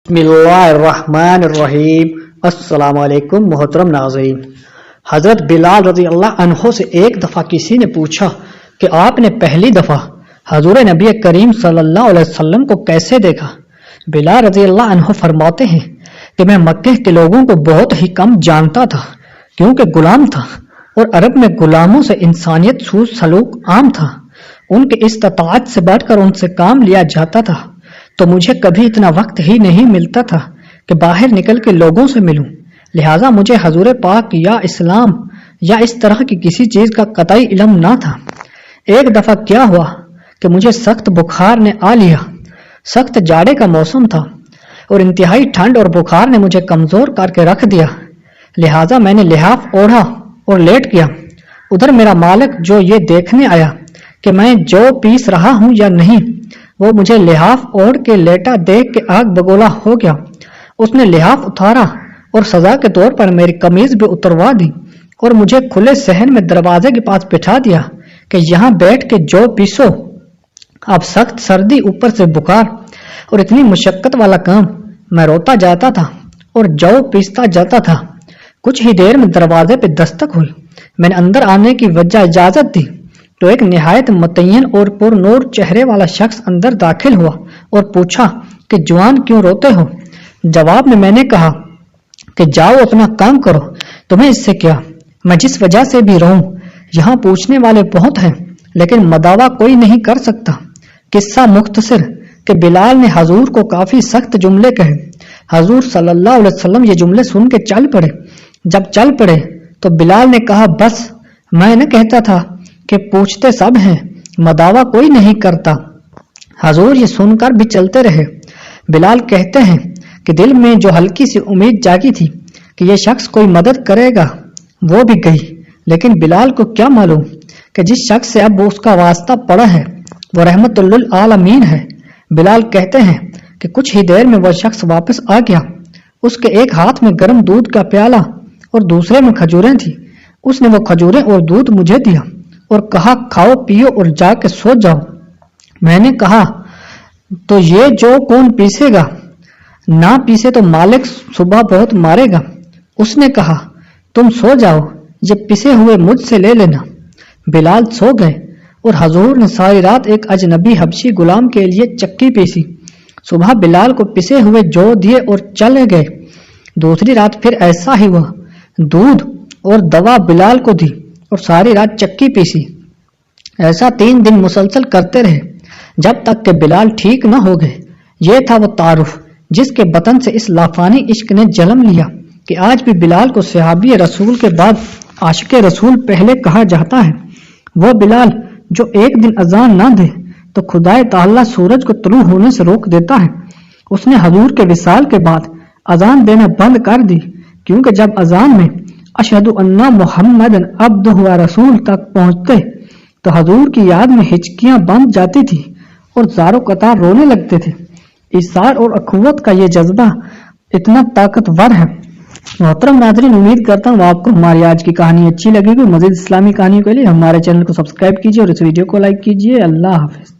بسم اللہ الرحمن الرحیم۔ السلام علیکم محترم ناظرین۔ حضرت بلال رضی اللہ عنہ سے ایک دفعہ کسی نے پوچھا کہ آپ نے پہلی دفعہ حضور نبی کریم صلی اللہ علیہ وسلم کو کیسے دیکھا؟ بلال رضی اللہ عنہ فرماتے ہیں کہ میں مکہ کے لوگوں کو بہت ہی کم جانتا تھا کیونکہ غلام تھا، اور عرب میں غلاموں سے انسانیت سوز سلوک عام تھا۔ ان کے استطاعت سے بڑھ کر ان سے کام لیا جاتا تھا، تو مجھے کبھی اتنا وقت ہی نہیں ملتا تھا کہ باہر نکل کے لوگوں سے ملوں، لہٰذا مجھے حضور پاک یا اسلام یا اس طرح کی کسی چیز کا قطعی علم نہ تھا۔ ایک دفعہ کیا ہوا کہ مجھے سخت بخار نے آ لیا۔ سخت جاڑے کا موسم تھا اور انتہائی ٹھنڈ اور بخار نے مجھے کمزور کر کے رکھ دیا، لہٰذا میں نے لحاف اوڑھا اور لیٹ گیا۔ ادھر میرا مالک جو یہ دیکھنے آیا کہ میں جو پیس رہا ہوں یا نہیں، وہ مجھے لحاف اوڑھ کے لیٹا دیکھ کے آگ بگولا ہو گیا۔ اس نے لحاف اتارا اور سزا کے طور پر میری قمیض بھی اتروا دی اور مجھے کھلے صحن میں دروازے کے پاس بٹھا دیا کہ یہاں بیٹھ کے جو پیسو۔ اب سخت سردی، اوپر سے بخار اور اتنی مشقت والا کام، میں روتا جاتا تھا اور جو پیستا جاتا تھا۔ کچھ ہی دیر میں دروازے پہ دستک ہوئی۔ میں نے اندر آنے کی وجہ اجازت دی تو ایک نہایت متعین اور پر نور چہرے والا شخص اندر داخل ہوا اور پوچھا کہ جوان کیوں روتے ہو؟ جواب میں نے کہا کہ جاؤ اپنا کام کرو، تمہیں اس سے کیا؟ میں جس وجہ سے بھی رہوں، یہاں پوچھنے والے بہت ہیں لیکن مداوا کوئی نہیں کر سکتا۔ قصہ مختصر کہ بلال نے حضور کو کافی سخت جملے کہے۔ حضور صلی اللہ علیہ وسلم یہ جملے سن کے چل پڑے۔ جب چل پڑے تو بلال نے کہا، بس میں نہ کہتا تھا کہ پوچھتے سب ہیں، مداوا کوئی نہیں کرتا۔ حضور یہ سن کر بھی چلتے رہے۔ بلال کہتے ہیں کہ دل میں جو ہلکی سی امید جاگی تھی کہ یہ شخص کوئی مدد کرے گا، وہ بھی گئی، لیکن بلال کو کیا معلوم کہ جس شخص سے اب اس کا واسطہ پڑا ہے وہ رحمت للعالمین ہے۔ بلال کہتے ہیں کہ کچھ ہی دیر میں وہ شخص واپس آ گیا۔ اس کے ایک ہاتھ میں گرم دودھ کا پیالہ اور دوسرے میں کھجوریں تھی۔ اس نے وہ کھجوریں اور دودھ مجھے دیا اور کہا، کھاؤ پیو اور جا کے سو جاؤ۔ میں نے کہا، تو یہ جو کون پیسے گا؟ نہ پیسے تو مالک صبح بہت مارے گا۔ اس نے کہا، تم سو جاؤ، یہ پسے ہوئے مجھ سے لے لینا۔ بلال سو گئے اور حضور نے ساری رات ایک اجنبی حبشی غلام کے لیے چکی پیسی۔ صبح بلال کو پسے ہوئے جو دیے اور چلے گئے۔ دوسری رات پھر ایسا ہی ہوا، دودھ اور دوا بلال کو دی اور ساری رات چکی پیسی۔ ایسا 3 دن مسلسل کرتے رہے جب تک کہ بلال ٹھیک نہ ہو گئے۔ یہ تھا وہ تعارف جس کے بطن سے اس لافانی عشق نے جنم لیا کہ آج بھی بلال کو صحابی رسول کے بعد عاشق رسول پہلے کہا جاتا ہے۔ وہ بلال جو ایک دن اذان نہ دے تو خدائے تعالیٰ سورج کو طلوع ہونے سے روک دیتا ہے۔ اس نے حضور کے وصال کے بعد اذان دینا بند کر دی، کیونکہ جب اذان میں اشہد ان محمد عبدہ و رسول تک پہنچتے تو حضور کی یاد میں ہچکیاں بند جاتی تھی اور زارو قطار رونے لگتے تھے۔ ایثار اور اخوت کا یہ جذبہ اتنا طاقتور ہے۔ محترم ناظرین، امید کرتا ہوں آپ کو ہماری آج کی کہانی اچھی لگے گی۔ مزید اسلامی کہانیوں کے لیے ہمارے چینل کو سبسکرائب کیجیے اور اس ویڈیو کو لائک کیجیے۔ اللہ حافظ۔